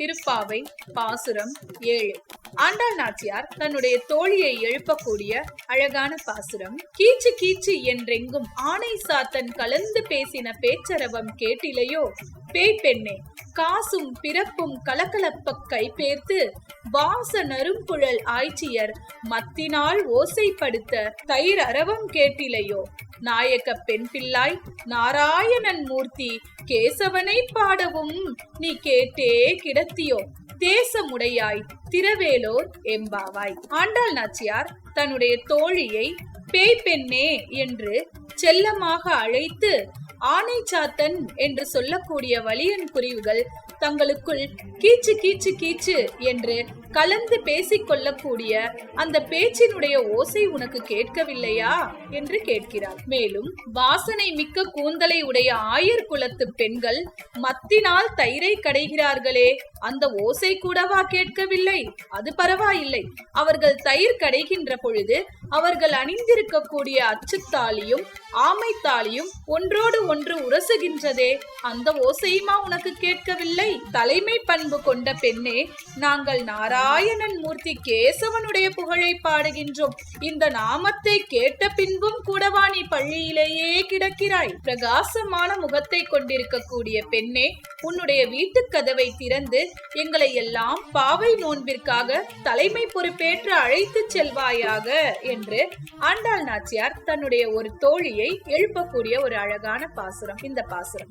திருப்பாவை பாசுரம் 7. ஆண்டாள் நாச்சியார் தன்னுடைய தோழியை எழுப்பக்கூடிய அழகான பாசுரம். கீச்சு கீச்சு என்றெங்கும் ஆணை சாத்தன் கலந்து பேசின பேச்சரவம் கேட்டிலையோ பேய் பெண்ணே, காசும் பிறப்பும் கலகலப்ப கைபேர்த்து வாச நறுங்குழல் ஆய்ச்சியர் மத்தினால் ஓசைப்படுத்த தயிர் அரவம் கேட்டிலையோ நாயக்க பெண் பிள்ளாய் நாராயணன் மூர்த்தி கேசவனை பாடவும் நீ கேட்டே கிடத்தியோ தேசமுடையாய் திரவேலோர் எம்பாவாய். ஆண்டாள் நாச்சியார் தன்னுடைய தோழியை பேய் பெண்ணே என்று செல்லமாக அழைத்து ஆணை சாத்தன் என்று சொல்லக்கூடிய வலியன் குருவிகள் தங்களுக்குள் கீச்சு கீச்சு கீச்சு என்று கலந்து பேசிக் கொள்ளக்கூடிய அந்த பேச்சினுடைய ஓசை உனக்கு கேட்கவில்லையா என்று கேட்கிறார். மேலும் வாசனை மிக்க கூந்தலை உடைய ஆயர் குலத்து பெண்கள் மத்தினால் தயிரை கடைகிறார்களே, அந்த ஓசை கூடவா கேட்கவில்லை? அது பரவாயில்லை. அவர்கள் தயிர் கடைகின்ற பொழுது அவர்கள் அணிந்திருக்கக்கூடிய அச்சுத்தாலியும் ஆமைத்தாலியும் ஒன்றோடு ஒன்று உரசுகின்றதே, அந்த ஓசையுமா உனக்கு கேட்கவில்லை? தலைமை பண்பு கொண்ட பெண்ணே, நாங்கள் நாராயணன் மூர்த்தி கேசவனுடைய புகழை பாடுகின்றோம். இந்த நாமத்தை கேட்ட பின்பும் கூடவா நீ பள்ளியிலேயே கிடக்கிறாய்? பிரகாசமான முகத்தை கொண்டிருக்கக்கூடிய பெண்ணே, உன்னுடைய வீட்டு கதவை திறந்து எங்களை எல்லாம் பாவை நோன்பிற்காக தலைமை பொறுப்பேற்று அழைத்து செல்வாயாக என்று ஆண்டாள் நாச்சியார் தன்னுடைய ஒரு தோழியை எழுப்பக்கூடிய ஒரு அழகான பாசுரம் இந்த பாசுரம்.